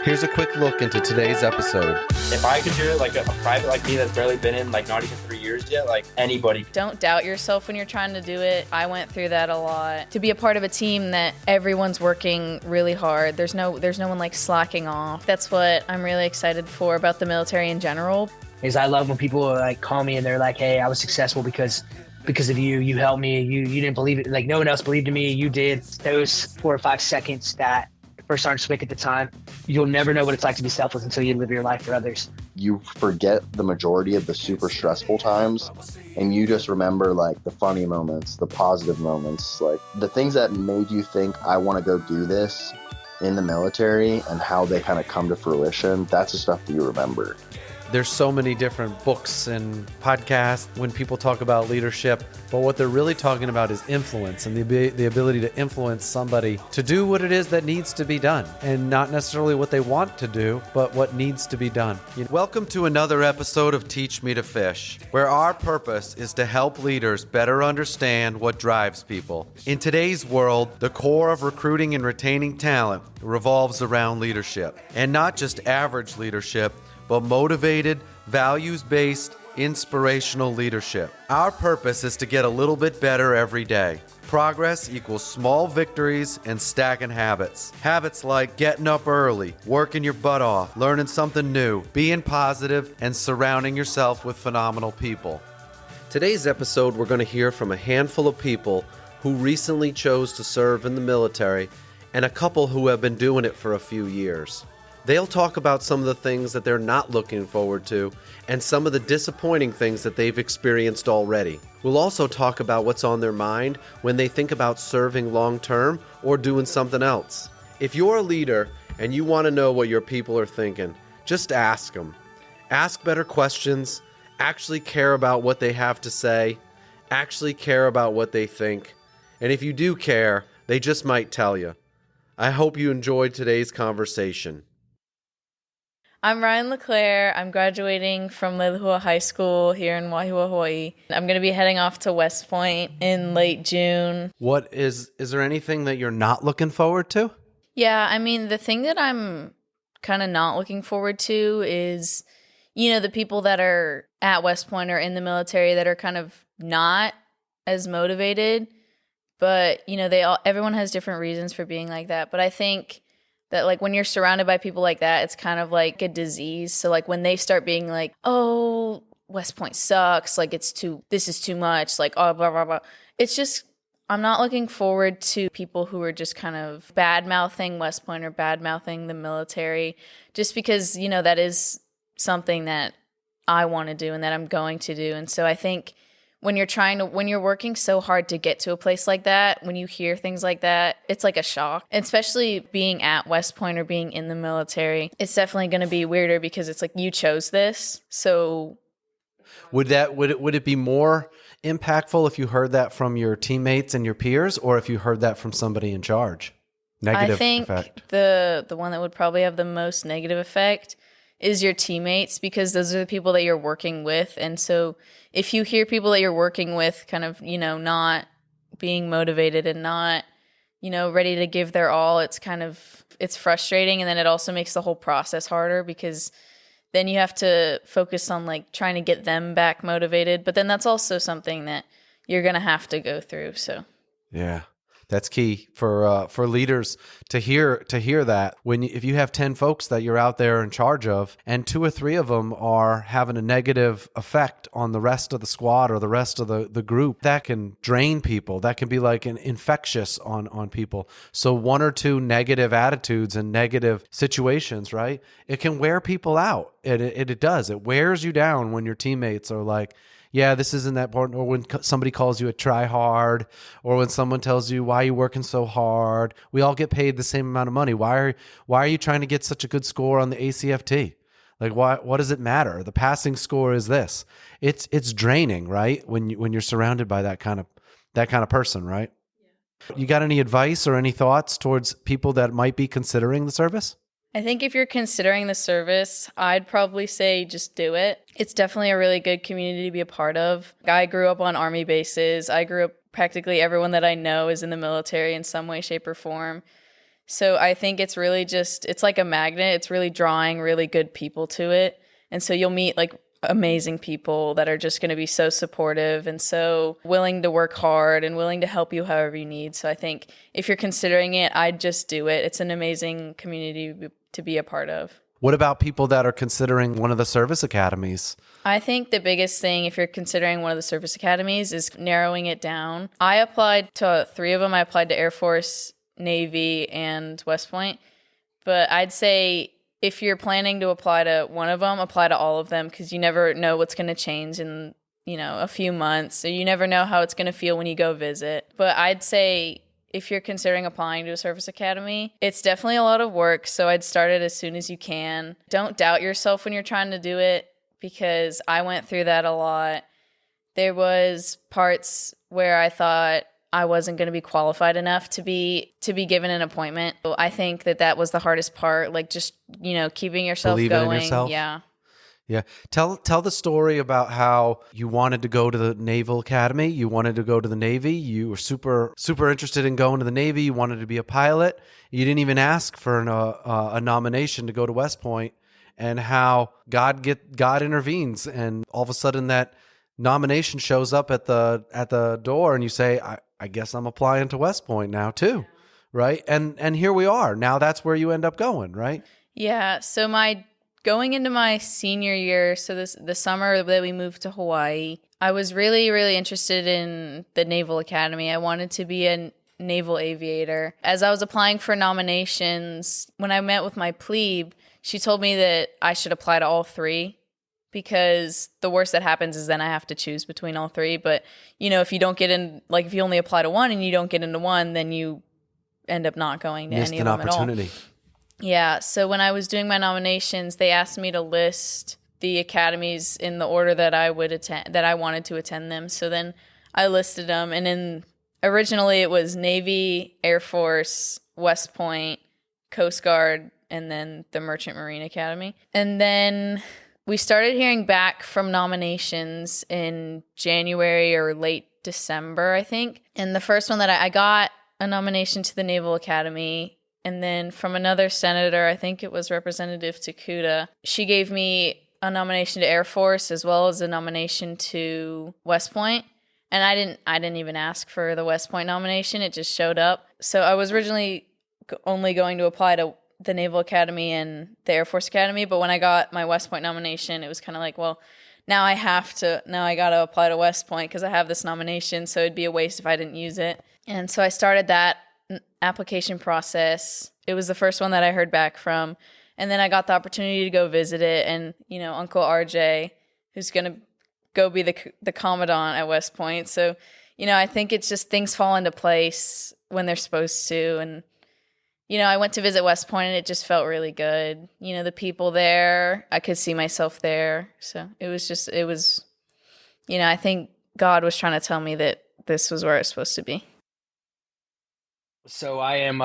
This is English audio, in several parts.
Here's a quick look into today's episode. If I could do it like a private like me that's barely been in like not even 3 years yet, like anybody. Don't doubt yourself when you're trying to do it. I went through that a lot. To be a part of a team that everyone's working really hard. There's no one like slacking off. That's what I'm really excited for about the military in general. Is I love when people like call me and they're like, "Hey, I was successful because of you. You helped me. You didn't believe it. Like no one else believed in me. You did." Those 4 or 5 seconds that first aren't quick at the time. You'll never know what it's like to be selfless until you live your life for others. You forget the majority of the super stressful times and you just remember like the funny moments, the positive moments, like the things that made you think I want to go do this in the military and how they kind of come to fruition. That's the stuff that you remember. There's so many different books and podcasts when people talk about leadership, but what they're really talking about is influence and the ability to influence somebody to do what it is that needs to be done, and not necessarily what they want to do, but what needs to be done. Welcome to another episode of Teach Me to Fish, where our purpose is to help leaders better understand what drives people. In today's world, the core of recruiting and retaining talent revolves around leadership, and not just average leadership, but motivated, values-based, inspirational leadership. Our purpose is to get a little bit better every day. Progress equals small victories and stacking habits. Habits like getting up early, working your butt off, learning something new, being positive, and surrounding yourself with phenomenal people. Today's episode, we're going to hear from a handful of people who recently chose to serve in the military and a couple who have been doing it for a few years. They'll talk about some of the things that they're not looking forward to and some of the disappointing things that they've experienced already. We'll also talk about what's on their mind when they think about serving long-term or doing something else. If you're a leader and you want to know what your people are thinking, just ask them. Ask better questions, actually care about what they have to say, actually care about what they think. And if you do care, they just might tell you. I hope you enjoyed today's conversation. I'm Ryan LeClaire. I'm graduating from Leilua High School here in Wahiawa, Hawaii. I'm going to be heading off to West Point in late June. What is there anything that you're not looking forward to? Yeah, I mean, the thing that I'm kind of not looking forward to is, the people that are at West Point or in the military that are kind of not as motivated. But, everyone has different reasons for being like that. But I think that like when you're surrounded by people like that, it's kind of like a disease. So like when they start being like, "Oh, West Point sucks. Like this is too much. Like, oh, blah, blah, blah." It's just, I'm not looking forward to people who are just kind of bad-mouthing West Point or bad-mouthing the military, just because, that is something that I want to do and that I'm going to do. And so I think when you're working so hard to get to a place like that, when you hear things like that, it's like a shock. Especially being at West Point or being in the military, it's definitely going to be weirder because it's like you chose this. So would it be more impactful if you heard that from your teammates and your peers, or if you heard that from somebody in charge? Negative effect. I think the one that would probably have the most negative effect is your teammates, because those are the people that you're working with. And so if you hear people that you're working with kind of, not being motivated and not, ready to give their all, it's frustrating. And then it also makes the whole process harder, because then you have to focus on like trying to get them back motivated. But then that's also something that you're going to have to go through. So, yeah. That's key for leaders to hear that if you have 10 folks that you're out there in charge of, and 2 or 3 of them are having a negative effect on the rest of the squad or the rest of the group, that can drain people. That can be like an infectious on people. So 1 or 2 negative attitudes and negative situations, right? It can wear people out. It does. It wears you down when your teammates are like, "Yeah, this isn't that important," or when somebody calls you a try hard, or when someone tells you, "Why are you working so hard? We all get paid the same amount of money. Why are you trying to get such a good score on the ACFT? Like, what does it matter? The passing score is this." It's draining, right? When you're surrounded by that kind of person, right? Yeah. You got any advice or any thoughts towards people that might be considering the service? I think if you're considering the service, I'd probably say just do it. It's definitely a really good community to be a part of. I grew up on Army bases. I grew up, practically everyone that I know is in the military in some way, shape, or form. So I think it's really just, it's like a magnet. It's really drawing really good people to it. And so you'll meet like amazing people that are just going to be so supportive and so willing to work hard and willing to help you however you need. So I think if you're considering it, I'd just do it. It's an amazing community to be a part of. What about people that are considering one of the service academies? I think the biggest thing, if you're considering one of the service academies, is narrowing it down. I applied to 3 of them. I applied to Air Force, Navy, and West Point. But I'd say if you're planning to apply to one of them, apply to all of them, because you never know what's going to change in, a few months. So you never know how it's going to feel when you go visit. But I'd say if you're considering applying to a service academy, it's definitely a lot of work. So I'd start it as soon as you can. Don't doubt yourself when you're trying to do it, because I went through that a lot. There was parts where I thought I wasn't going to be qualified enough to be given an appointment. So I think that was the hardest part, like just, keeping yourself Believing going. in yourself. Yeah. Yeah. Tell the story about how you wanted to go to the Naval Academy. You wanted to go to the Navy. You were super interested in going to the Navy. You wanted to be a pilot. You didn't even ask for a nomination to go to West Point, and how God intervenes, and all of a sudden that nomination shows up at the door, and you say, I guess I'm applying to West Point now too, right? And here we are. Now that's where you end up going, right? Yeah. So going into my senior year, so the summer that we moved to Hawaii, I was really, really interested in the Naval Academy. I wanted to be a naval aviator. As I was applying for nominations, when I met with my plebe, she told me that I should apply to all 3, because the worst that happens is then I have to choose between all 3. But, if you don't get in, like if you only apply to one and you don't get into one, then you end up not going to any of them at all. Missed an opportunity. Yeah. So when I was doing my nominations, they asked me to list the academies in the order that I would attend, that I wanted to attend them. So then I listed them, and originally it was Navy, Air Force, West Point, Coast Guard, and then the Merchant Marine Academy. And then we started hearing back from nominations in January or late December, I think. And the first one that I got a nomination to the Naval Academy. And then from another senator, I think it was Representative Takuda, she gave me a nomination to Air Force as well as a nomination to West Point. And I didn't even ask for the West Point nomination. It just showed up. So I was originally only going to apply to the Naval Academy and the Air Force Academy. But when I got my West Point nomination, it was kind of like, well, now I got to apply to West Point because I have this nomination. So it'd be a waste if I didn't use it. And so I started that application process. It was the first one that I heard back from. And then I got the opportunity to go visit it. And, Uncle RJ, who's going to go be the commandant at West Point. So, I think it's just things fall into place when they're supposed to. And, I went to visit West Point and it just felt really good. The people there, I could see myself there. So it was, I think God was trying to tell me that this was where I was supposed to be. So I am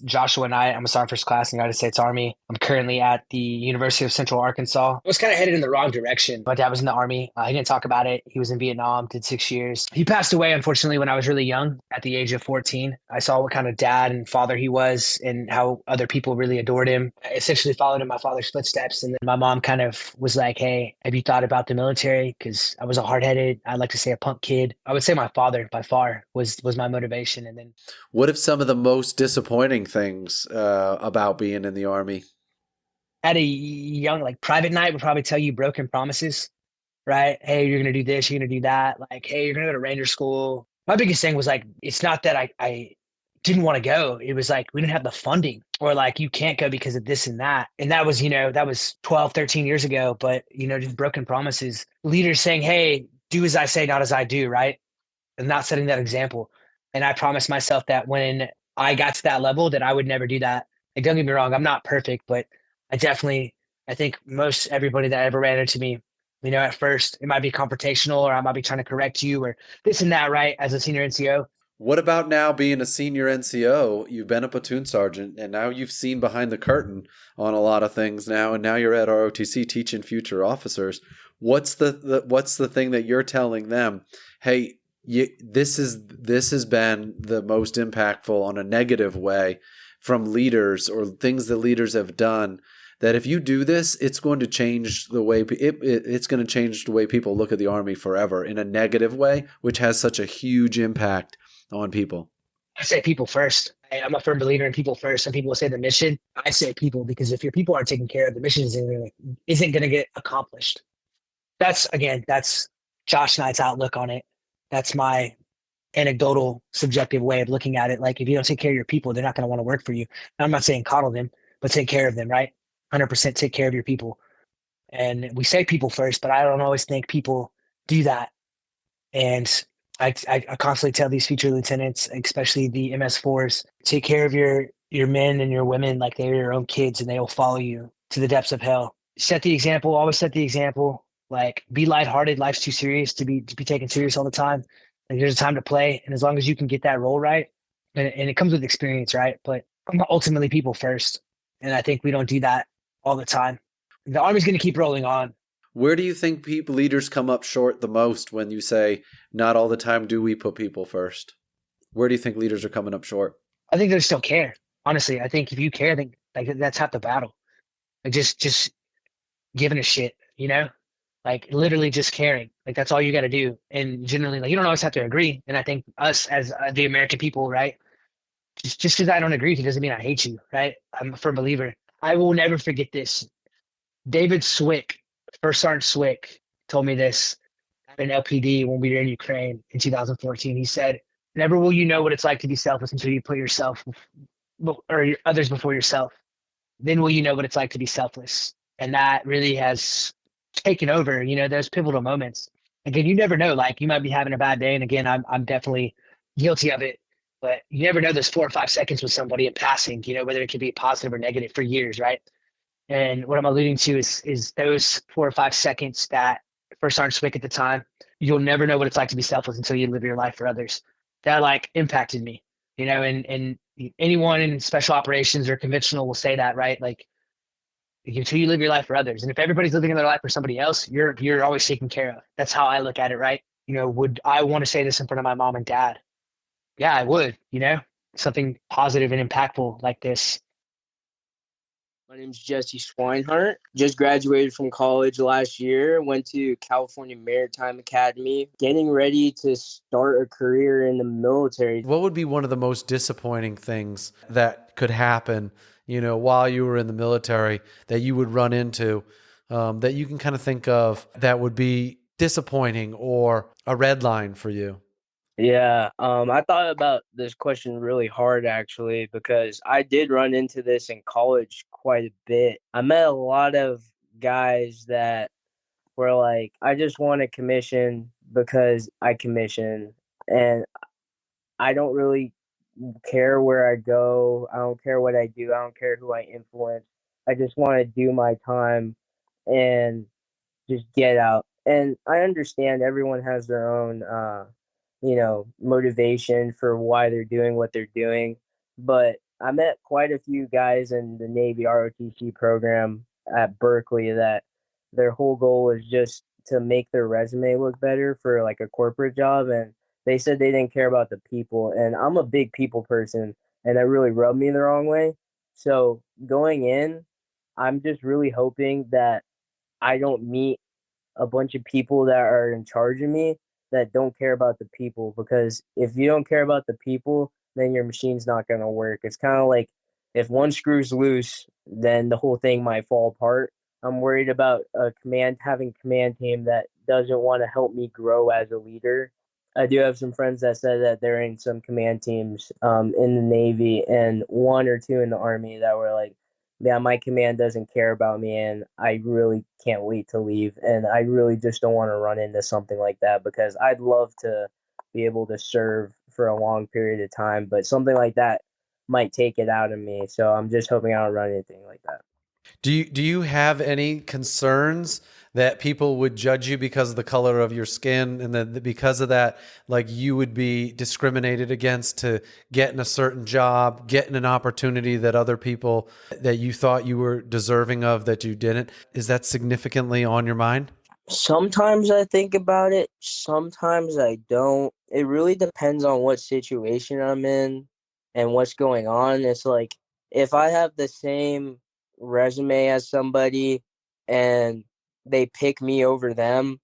Joshua Knight. I'm a Sergeant First Class in the United States Army. I'm currently at the University of Central Arkansas. I was kind of headed in the wrong direction. My dad was in the Army. He didn't talk about it. He was in Vietnam, did 6 years. He passed away, unfortunately, when I was really young, at the age of 14. I saw what kind of dad and father he was and how other people really adored him. I essentially followed in my father's footsteps. And then my mom kind of was like, hey, have you thought about the military? Because I was a hard-headed, I like to say a punk kid. I would say my father, by far, was my motivation. And then What if some of the most disappointing things about being in the Army? At a young, Private Knight would probably tell you broken promises, right? Hey, you're going to do this, you're going to do that. Like, hey, you're going to go to Ranger school. My biggest thing was it's not that I didn't want to go. It was we didn't have the funding, or you can't go because of this and that. And that was, that was 12, 13 years ago. But, just broken promises, leaders saying, hey, do as I say, not as I do, right? And not setting that example. And I promised myself that when I got to that level that I would never do that. Don't get me wrong, I'm not perfect, but I think most everybody that ever ran into me, at first it might be confrontational, or I might be trying to correct you or this and that, right? As a senior NCO. What about now being a senior NCO? You've been a platoon sergeant, and now you've seen behind the curtain on a lot of things now, and now you're at ROTC teaching future officers. What's the thing that you're telling them? Hey, this has been the most impactful on a negative way from leaders or things that leaders have done, that if you do this, it's going to change the way it's going to change the way people look at the Army forever in a negative way, which has such a huge impact on people. I say people first. I'm a firm believer in people first. Some people will say the mission. I say people, because if your people aren't taken care of, the mission isn't going to get accomplished. That's Josh Knight's outlook on it. That's my anecdotal, subjective way of looking at it. Like, if you don't take care of your people, they're not going to want to work for you. Now, I'm not saying coddle them, but take care of them, right? 100% take care of your people. And we say people first, but I don't always think people do that. And I constantly tell these future lieutenants, especially the MS4s, take care of your men and your women like they're your own kids, and they will follow you to the depths of hell. Set the example. Always set the example. Like, be lighthearted. Life's too serious to be taken serious all the time. Like, there's a time to play, and as long as you can get that role right, and it comes with experience, right? But ultimately, people first, and I think we don't do that all the time. The Army's going to keep rolling on. Where do you think leaders come up short the most when you say not all the time do we put people first? Where do you think leaders are coming up short? I think they still care. Honestly, I think if you care, then like that's half the battle. Like, just giving a shit, you know? Like, literally just caring. Like, that's all you got to do. And generally, like, you don't always have to agree. And I think us as the American people, right? Just because I don't agree with you doesn't mean I hate you, right? I'm a firm believer. I will never forget this. David Swick, First Sergeant Swick, told me this at an LPD when we were in Ukraine in 2014. He said, "Never will you know what it's like to be selfless until you put yourself or others before yourself. Then will you know what it's like to be selfless." And that really has taken over, those pivotal moments. Again, you never know, like, you might be having a bad day. And again, I'm definitely guilty of it, but you never know those 4 or 5 seconds with somebody in passing, whether it could be positive or negative for years. Right. And what I'm alluding to is those 4 or 5 seconds that First Sergeant Swick at the time, you'll never know what it's like to be selfless until you live your life for others. That like impacted me, and anyone in special operations or conventional will say that, right? Like, until you live your life for others. And if everybody's living their life for somebody else, you're always taken care of. That's how I look at it, right? Would I want to say this in front of my mom and dad? Yeah, I would, something positive and impactful like this. My name's Jesse Swinehart. Just graduated from college last year. Went to California Maritime Academy. Getting ready to start a career in the military. What would be one of the most disappointing things that could happen, while you were in the military, that you would run into, that you can kind of think of that would be disappointing or a red line for you? Yeah, I thought about this question really hard, actually, because I did run into this in college quite a bit. I met a lot of guys that were like, I just want a commission because I commission, and I don't really care where I go. I don't care what I do. I don't care who I influence. I just want to do my time and just get out. And I understand everyone has their own motivation for why they're doing what they're doing. But I met quite a few guys in the Navy ROTC program at Berkeley that their whole goal is just to make their resume look better for like a corporate job. And they said they didn't care about the people. And I'm a big people person, and that really rubbed me the wrong way. So going in, I'm just really hoping that I don't meet a bunch of people that are in charge of me that don't care about the people, because if you don't care about the people, then your machine's not going to work. It's kind of like if one screw's loose, then the whole thing might fall apart. I'm worried about having a command team that doesn't want to help me grow as a leader. I do have some friends that said that they're in some command teams in the Navy, and 1 or 2 in the Army that were like, yeah, my command doesn't care about me, and I really can't wait to leave. And I really just don't want to run into something like that, because I'd love to be able to serve for a long period of time, but something like that might take it out of me. So I'm just hoping I don't run anything like that. Do you have any concerns that people would judge you because of the color of your skin, and that because of that, like, you would be discriminated against to getting a certain job, getting an opportunity that other people that you thought you were deserving of that you didn't? Is that significantly on your mind? Sometimes I think about it. Sometimes I don't. it really depends on what situation I'm in and what's going on. It's like if I have the same resume as somebody and they pick me over them,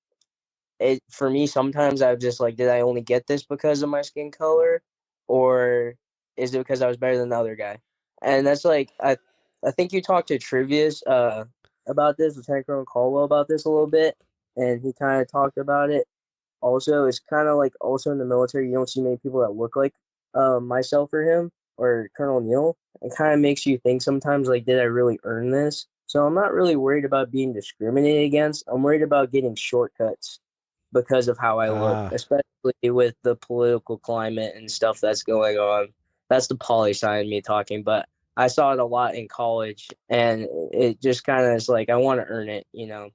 it for me sometimes I'm just like, did I only get this because of my skin color, or is it because I was better than the other guy? And that's like I think you talked to Trivia's about this, Lieutenant Colonel Caldwell about this a little bit, and he kind of talked about it. Also, it's kind of like also in the military, you don't see many people that look like myself or him or Colonel Neil. It kind of makes you think sometimes, like, did I really earn this? So I'm not really worried about being discriminated against. I'm worried about getting shortcuts because of how I look, Ah. especially with the political climate and stuff that's going on. That's the poli sci in me talking, but I saw it a lot in college, and it just kind of is like I want to earn it, you know.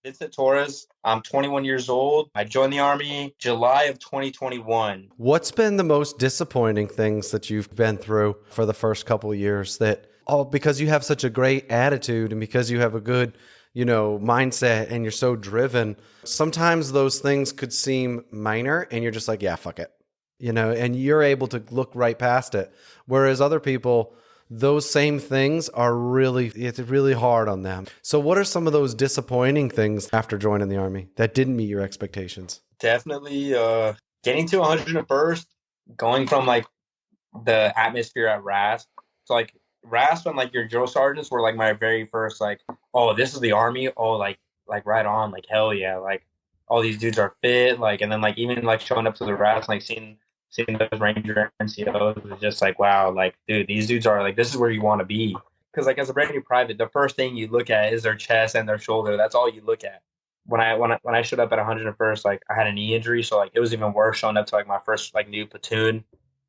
Vincent Torres. I'm 21 years old. I joined the Army July of 2021. What's been the most disappointing things that you've been through for the first couple of years that, oh, because you have such a great attitude and because you have a good, mindset and you're so driven, sometimes those things could seem minor and you're just like, yeah, fuck it, and you're able to look right past it. Whereas other people, those same things it's really hard on them. So what are some of those disappointing things after joining the Army that didn't meet your expectations? Definitely getting to 101st, going from like the atmosphere at RASP. So like RASP and like your drill sergeants were like my very first like, oh, this is the Army. Oh, like right on, like hell yeah, like all these dudes are fit. Like and then like even like showing up to the RASP, like seeing those Ranger NCOs was just like, wow, like dude, these dudes are like, this is where you want to be. Because like as a brand new private, the first thing you look at is their chest and their shoulder. That's all you look at. When I showed up at 101st, like I had a knee injury, so like it was even worse showing up to like my first like new platoon,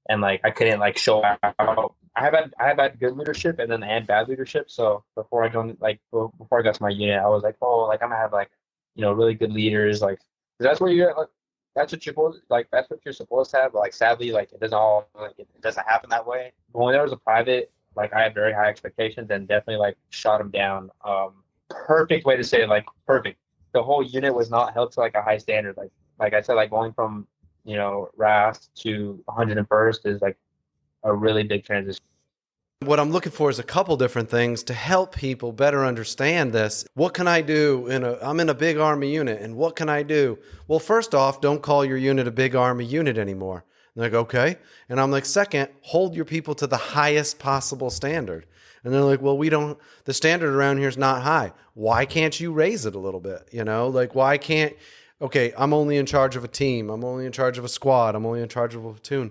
and like I couldn't like show out. I have had good leadership and then and bad leadership. So before I joined, like before I got to my unit, I was like, oh, like I'm gonna have like really good leaders, like 'cause that's where you like that's what you're supposed to have. But, like sadly, like it doesn't happen that way. But when there was a private, like I had very high expectations and definitely like shot them down. Perfect way to say it, like perfect. The whole unit was not held to like a high standard. Like I said, like going from RAS to 101st is like a really big transition. What I'm looking for is a couple different things to help people better understand this. What can I do? I'm in a big Army unit, and what can I do? Well, first off, don't call your unit a big Army unit anymore. And they're like, okay. And I'm like, second, hold your people to the highest possible standard. And they're like, well, the standard around here is not high. Why can't you raise it a little bit? Like, why can't, okay, I'm only in charge of a team. I'm only in charge of a squad. I'm only in charge of a platoon.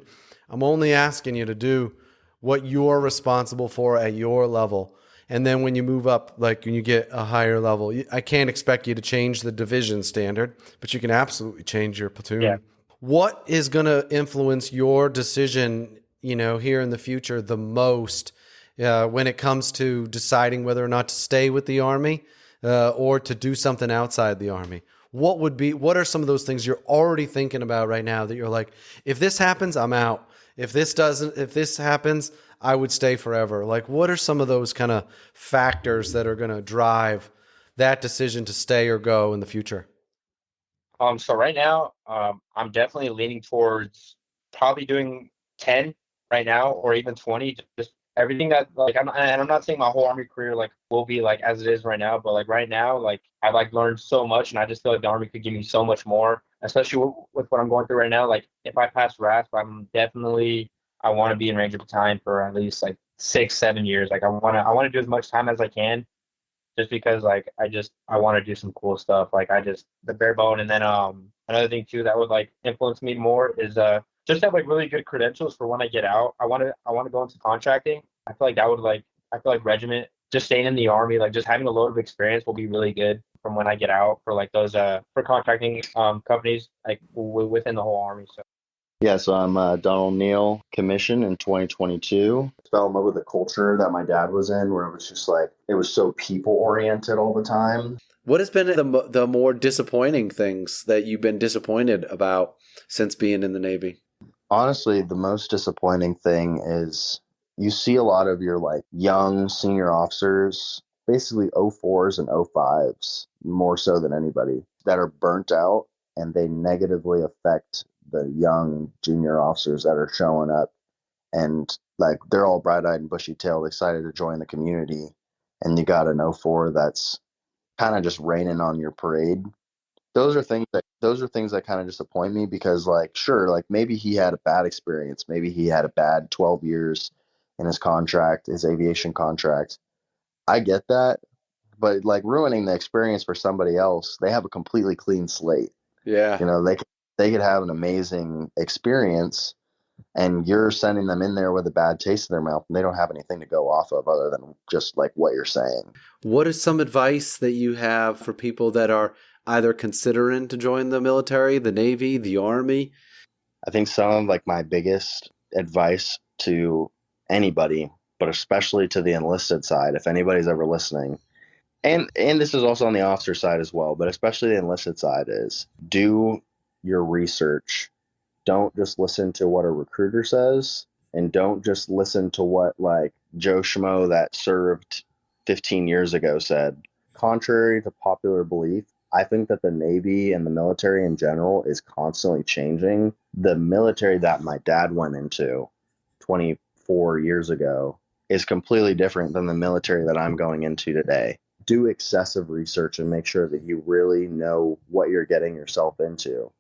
I'm only asking you to do what you're responsible for at your level. And then when you move up, like when you get a higher level, I can't expect you to change the division standard, but you can absolutely change your platoon. Yeah. What is going to influence your decision, here in the future the most when it comes to deciding whether or not to stay with the Army or to do something outside the Army? What are some of those things you're already thinking about right now that you're like, if this happens, I'm out. If this happens, I would stay forever. Like, what are some of those kind of factors that are going to drive that decision to stay or go in the future? So right now, I'm definitely leaning towards probably doing 10 right now, or even 20. Just everything that like I'm not saying my whole Army career like will be like as it is right now, but like right now, like I've like learned so much, and I just feel like the Army could give me so much more, especially with what I'm going through right now. Like if I pass RASP, I want to be in Ranger Battalion for at least like 6-7 years. Like I want to do as much time as I can, just because like I want to do some cool stuff. Like I just the bare bone. And then another thing too that would like influence me more is just have like really good credentials for when I get out. I want to go into contracting. I feel like that would like I feel like regiment, just staying in the Army, like just having a load of experience will be really good from when I get out for like those for contracting companies like within the whole Army. So Yeah, so I'm Donald Neal, commissioned in 2022. Fell in love with the culture that my dad was in, where it was just like, it was so people oriented all the time. What has been the more disappointing things that you've been disappointed about since being in the Navy? Honestly, the most disappointing thing is you see a lot of your like young senior officers, basically 04s and 05s, more so than anybody, that are burnt out, and they negatively affect the young junior officers that are showing up and like they're all bright-eyed and bushy-tailed, excited to join the community, and you got an 04 that's kind of just raining on your parade. Those are things that kind of disappoint me because like sure, like maybe he had a bad experience, maybe he had a bad 12 years in his contract, his aviation contract. I get that, but like ruining the experience for somebody else, they have a completely clean slate. Yeah. You know, they could have an amazing experience, and you're sending them in there with a bad taste in their mouth, and they don't have anything to go off of other than just like what you're saying. What is some advice that you have for people that are either considering to join the military, the Navy, the Army? I think some of like my biggest advice to anybody, but especially to the enlisted side, if anybody's ever listening, and this is also on the officer side as well, but especially the enlisted side, is do your research. Don't just listen to what a recruiter says, and don't just listen to what like Joe Schmo that served 15 years ago said. Contrary to popular belief, I think that the Navy and the military in general is constantly changing. The military that my dad went into 24 years ago is completely different than the military that I'm going into today. Do excessive research and make sure that you really know what you're getting yourself into.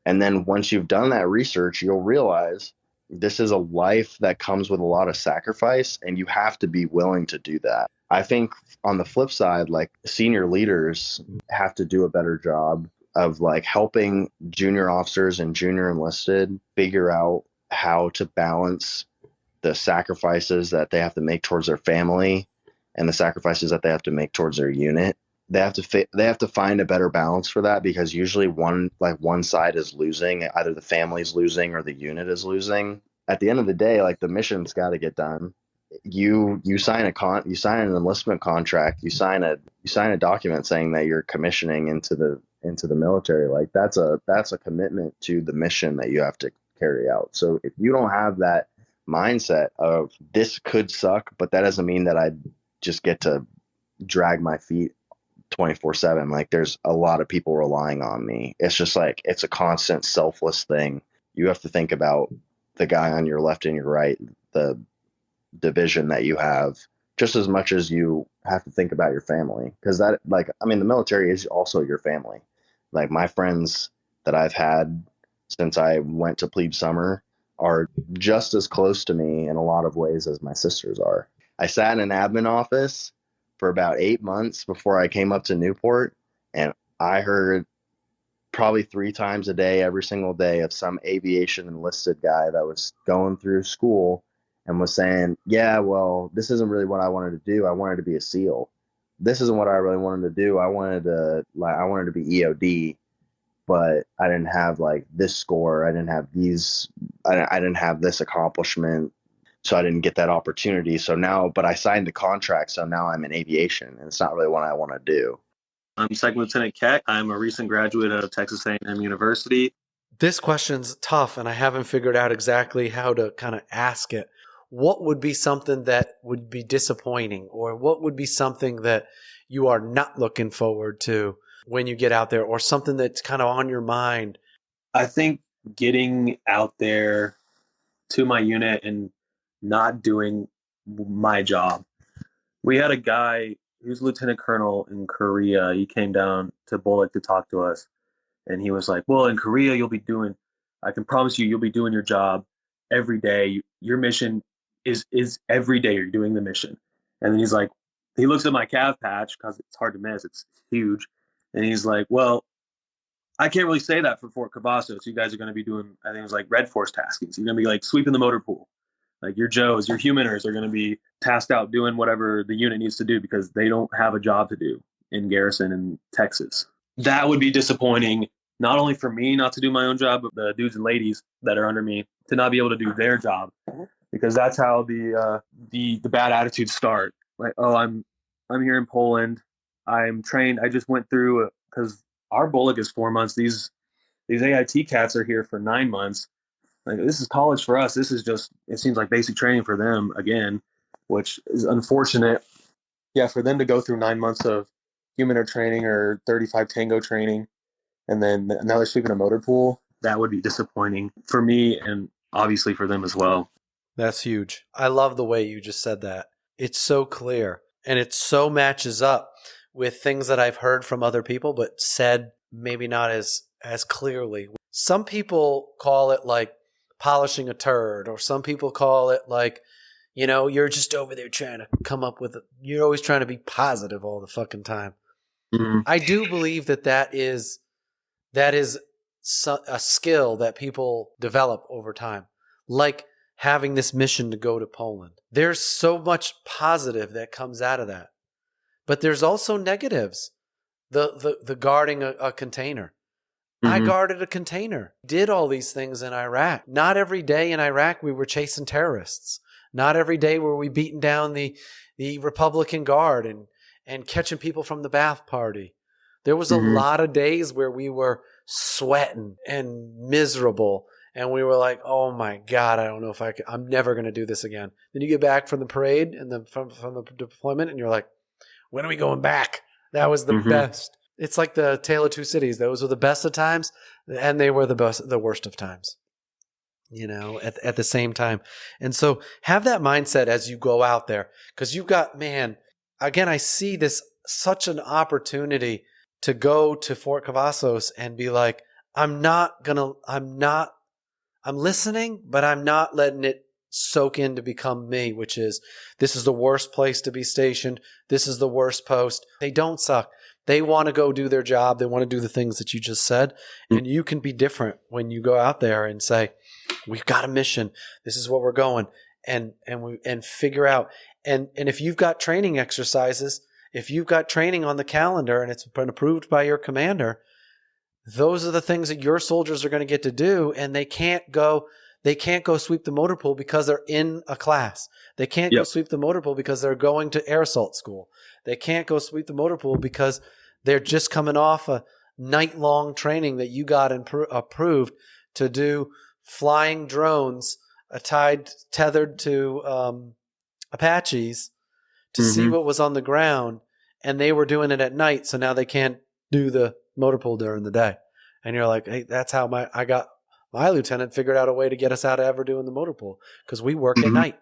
And then once you've done that research, you'll realize this is a life that comes with a lot of sacrifice, and you have to be willing to do that. I think on the flip side, like senior leaders have to do a better job of like helping junior officers and junior enlisted figure out how to balance the sacrifices that they have to make towards their family and the sacrifices that they have to make towards their unit. They have to find a better balance for that, because usually one side is losing, either the family's losing or the unit is losing. At the end of the day, like the mission's got to get done. You sign an enlistment contract, you sign a document saying that you're commissioning into the military. Like that's a commitment to the mission that you have to carry out. So if you don't have that mindset of this could suck, but that doesn't mean that I just get to drag my feet 24/7. Like there's a lot of people relying on me. It's just like it's a constant selfless thing. You have to think about the guy on your left and your right, the division that you have, just as much as you have to think about your family, because that, like, I mean, the military is also your family. Like my friends that I've had since I went to plebe summer are just as close to me in a lot of ways as my sisters are. I sat in an admin office for about 8 months before I came up to Newport, and I heard probably 3 times a day, every single day, of some aviation enlisted guy that was going through school and was saying, yeah, well, this isn't really what I wanted to do. I wanted to be a SEAL. This isn't what I really wanted to do. I wanted to be EOD, but I didn't have like this score. I didn't have I didn't have this accomplishment. So I didn't get that opportunity. So now, but I signed the contract. So now I'm in aviation, and it's not really what I want to do. I'm Second Lieutenant Keck. I'm a recent graduate of Texas A&M University. This question's tough, and I haven't figured out exactly how to kind of ask it. What would be something that would be disappointing, or what would be something that you are not looking forward to when you get out there, or something that's kind of on your mind? I think getting out there to my unit and not doing my job. We had a guy who's lieutenant colonel in Korea. He came down to Bullock to talk to us, and he was like, well, in Korea, I can promise you'll be doing your job every day. Your mission is every day you're doing the mission. And then he looks at my calf patch, because it's hard to miss. It's huge. And he's like, well, I can't really say that for Fort Cavazos. You guys are going to be doing, I think it was like Red Force tasking. So you're going to be like sweeping the motor pool. Like your Joes, your humaners are going to be tasked out doing whatever the unit needs to do, because they don't have a job to do in garrison in Texas. That would be disappointing, not only for me not to do my own job, but the dudes and ladies that are under me to not be able to do their job, because that's how the bad attitudes start. Like, oh, I'm here in Poland. I'm trained. I just went through, because our Bullock is 4 months. These AIT cats are here for 9 months. Like, this is college for us. This is just, it seems like basic training for them again, which is unfortunate. Yeah, for them to go through 9 months of human training or 35 tango training, and then now they're sweeping a motor pool. that would be disappointing for me and obviously for them as well. That's huge. I love the way you just said that. It's so clear and it so matches up with things that I've heard from other people, but said maybe not as clearly. Some people call it like polishing a turd, or some people call it like, you're just over there trying to come up with you're always trying to be positive all the fucking time. Mm-hmm. I do believe that is a skill that people develop over time. Like having this mission to go to Poland. There's so much positive that comes out of that. But there's also negatives. The guarding a container. Mm-hmm. I guarded a container. Did all these things in Iraq. Not every day in Iraq we were chasing terrorists. Not every day were we beating down the Republican Guard and catching people from the bath party. There was a lot of days where we were sweating and miserable. And we were like, oh my God, I don't know if I'm never going to do this again. Then you get back from the parade and from the deployment and you're like, when are we going back? That was the best. It's like the Tale of Two Cities. Those were the best of times and they were the worst of times, at the same time. And so have that mindset as you go out there, because you've got, man, again, I see this such an opportunity to go to Fort Cavazos and be like, I'm listening, but I'm not letting it soak in to become me, which is, this is the worst place to be stationed. This is the worst post. They don't suck. They want to go do their job. They want to do the things that you just said. And you can be different when you go out there and say, we've got a mission. This is what we're going. And figure out. And if you've got training exercises, if you've got training on the calendar and it's been approved by your commander, those are the things that your soldiers are going to get to do. And they can't go sweep the motor pool because they're in a class. They can't go sweep the motor pool because they're going to air assault school. They can't go sweep the motor pool because they're just coming off a night-long training that you got approved to do flying drones tethered to Apaches to see what was on the ground, and they were doing it at night, so now they can't do the motor pool during the day. And you're like, hey, that's how my lieutenant figured out a way to get us out of ever doing the motor pool, because we work at night,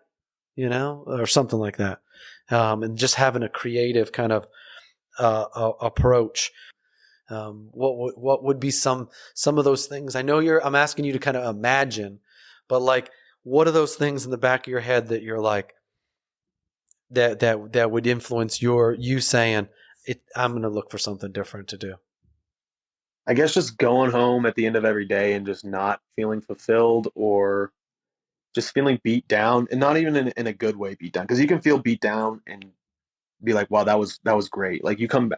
or something like that. And just having a creative kind of approach. What would be some of those things? I know I'm asking you to kind of imagine, but like, what are those things in the back of your head that you're like, that would influence you saying, I'm going to look for something different to do? I guess just going home at the end of every day and just not feeling fulfilled, or just feeling beat down, and not even in a good way beat down, because you can feel beat down and be like, wow, that was great. Like you come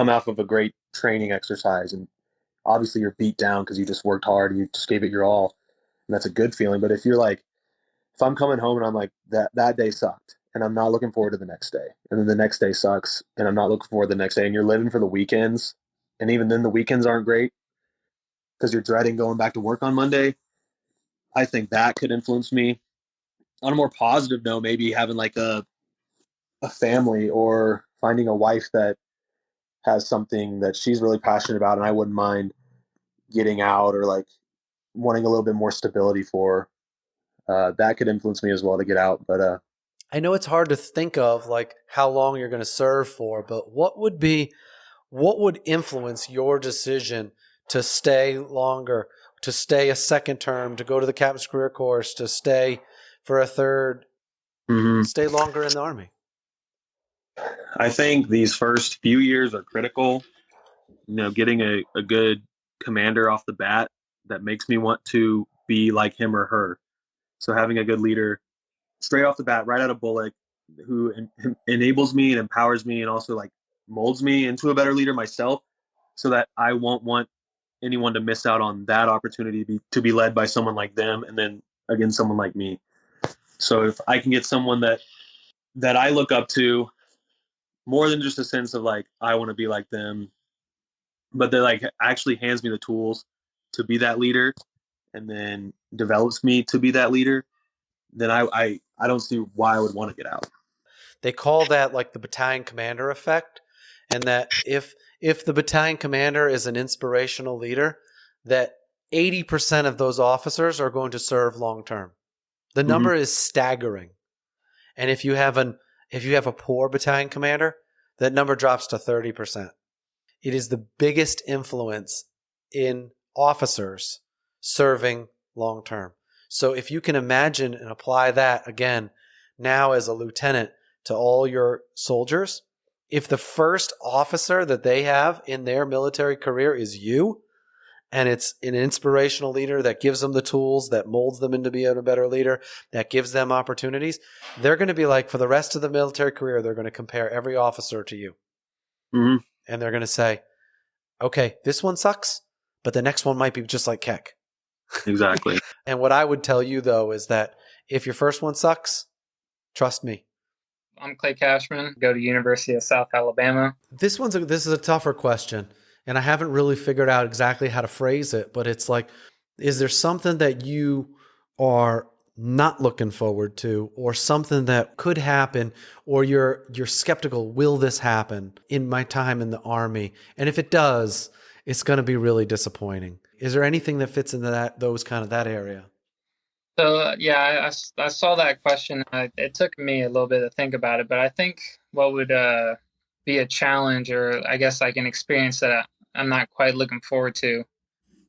off of a great training exercise and obviously you're beat down because you just worked hard and you just gave it your all, and that's a good feeling. But if I'm coming home and I'm like, that day sucked and I'm not looking forward to the next day, and then the next day sucks and I'm not looking forward to the next day, and you're living for the weekends, and even then the weekends aren't great because you're dreading going back to work on Monday, I think that could influence me. On a more positive note, maybe having like a family, or finding a wife that has something that she's really passionate about and I wouldn't mind getting out, or like wanting a little bit more stability for. That could influence me as well to get out. But I know it's hard to think of like how long you're going to serve for, but what would influence your decision to stay longer, to stay a second term, to go to the captain's career course, to stay for a third, stay longer in the Army? I think these first few years are critical. Getting a good commander off the bat that makes me want to be like him or her. So having a good leader straight off the bat, right out of Bullock, who enables me and empowers me and also like molds me into a better leader myself, so that I won't want anyone to miss out on that opportunity to be led by someone like them, and then again someone like me. So if I can get someone that I look up to, more than just a sense of like I want to be like them, but that like actually hands me the tools to be that leader and then develops me to be that leader, then I don't see why I would want to get out. They call that like the battalion commander effect, and that if the battalion commander is an inspirational leader, that 80% of those officers are going to serve long term. The number is staggering. And if you have a poor battalion commander, that number drops to 30%. It is the biggest influence in officers serving long term. So if you can imagine and apply that again now as a lieutenant to all your soldiers, if the first officer that they have in their military career is you, and it's an inspirational leader that gives them the tools, that molds them into being a better leader, that gives them opportunities, they're going to be like, for the rest of the military career, they're going to compare every officer to you. Mm-hmm. And they're going to say, okay, this one sucks, but the next one might be just like Keck. Exactly. And what I would tell you, though, is that if your first one sucks, trust me. I'm Clay Cashman, go to University of South Alabama. This is a tougher question, and I haven't really figured out exactly how to phrase it, but it's like, is there something that you are not looking forward to, or something that could happen, or you're skeptical, will this happen in my time in the Army? And if it does, it's going to be really disappointing. Is there anything that fits into that area? So yeah, I saw that question. It took me a little bit to think about it, but I think what would be a challenge, or I guess like an experience that I'm not quite looking forward to,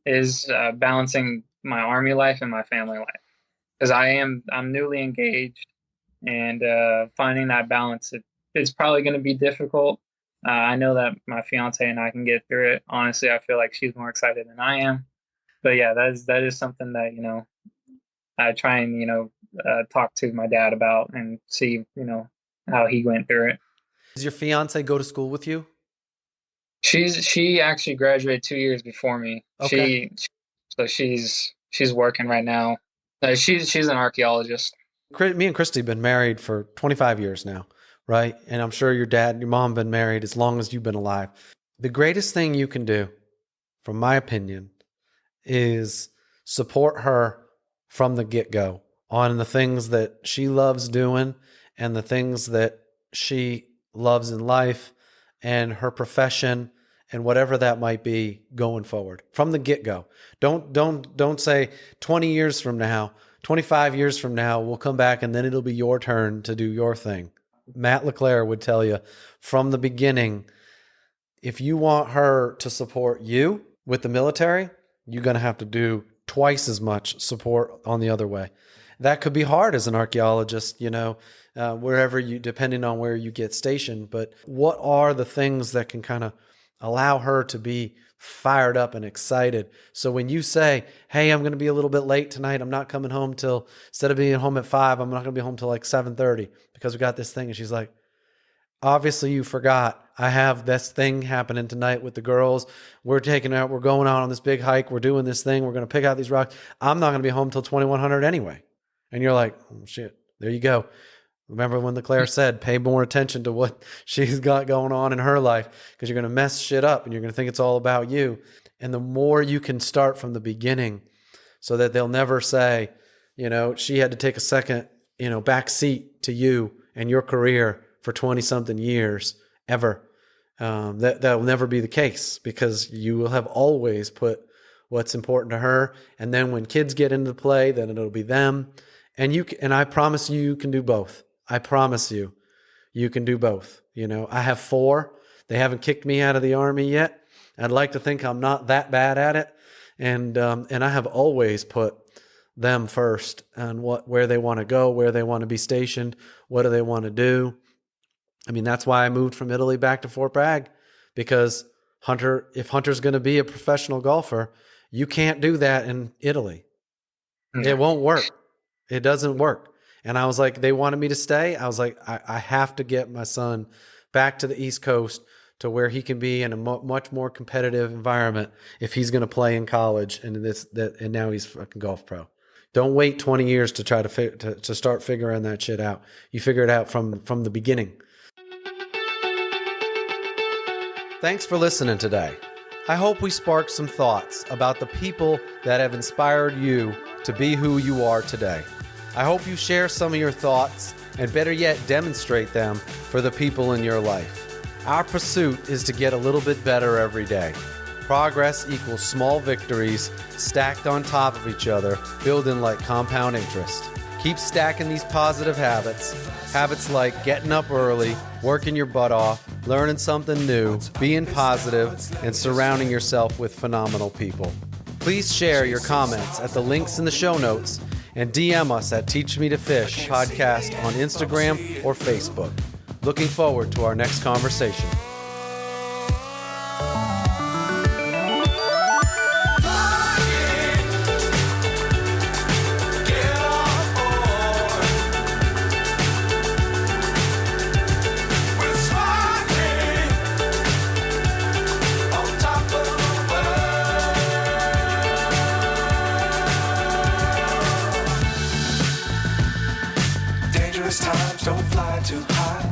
is balancing my Army life and my family life. Because I'm newly engaged, and finding that balance, it's probably going to be difficult. I know that my fiance and I can get through it. Honestly, I feel like she's more excited than I am. But yeah, that is something that, I try and, talk to my dad about and see, how he went through it. Does your fiance go to school with you? She actually graduated 2 years before me. Okay. So she's working right now. She's an archaeologist. Me and Christy have been married for 25 years now, right? And I'm sure your dad and your mom have been married as long as you've been alive. The greatest thing you can do, from my opinion, is support her from the get-go on the things that she loves doing and the things that she loves in life and her profession and whatever that might be going forward from the get-go. Don't say 20 years from now, 25 years from now, we'll come back and then it'll be your turn to do your thing. Matt LeClaire would tell you from the beginning, if you want her to support you with the military, you're going to have to do twice as much support on the other way. That could be hard as an archaeologist, wherever depending on where you get stationed. But what are the things that can kind of allow her to be fired up and excited? So when you say, hey, I'm going to be a little bit late tonight, I'm not coming home till, instead of being home at 5, I'm not going to be home till like 7:30 because we got this thing. And she's like, obviously you forgot. I have this thing happening tonight with the girls. We're going out on this big hike. We're doing this thing. We're going to pick out these rocks. I'm not going to be home till 2100 anyway. And you're like, oh, shit, there you go. Remember when LeClaire said, pay more attention to what she's got going on in her life, because you're going to mess shit up and you're going to think it's all about you. And the more you can start from the beginning so that they'll never say, she had to take a second, back seat to you and your career for 20 something years ever. That will never be the case, because you will have always put what's important to her. And then when kids get into play, then it'll be them. And I promise you can do both. I promise you can do both. I have 4. They haven't kicked me out of the Army yet. I'd like to think I'm not that bad at it. And I have always put them first on where they want to go, where they want to be stationed, what do they want to do. I mean, that's why I moved from Italy back to Fort Bragg, because if Hunter's going to be a professional golfer, you can't do that in Italy. It won't work. It doesn't work. And I was like, they wanted me to stay. I was like, I have to get my son back to the East Coast to where he can be in a much more competitive environment if he's going to play in college. And now he's fucking golf pro. Don't wait 20 years to try to start figuring that shit out. You figure it out from the beginning. Thanks for listening today. I hope we sparked some thoughts about the people that have inspired you to be who you are today. I hope you share some of your thoughts, and better yet, demonstrate them for the people in your life. Our pursuit is to get a little bit better every day. progress equals small victories stacked on top of each other, building like compound interest. Keep stacking these positive habits. Habits like getting up early, working your butt off, learning something new, being positive, and surrounding yourself with phenomenal people. Please share your comments at the links in the show notes and DM us at Teach Me to Fish podcast on Instagram or Facebook. Looking forward to our next conversation. Times don't fly too high.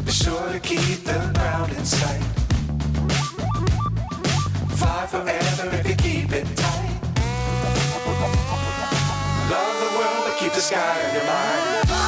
Be sure to keep the ground in sight. Fly forever if you keep it tight. Love the world, but keep the sky on your mind.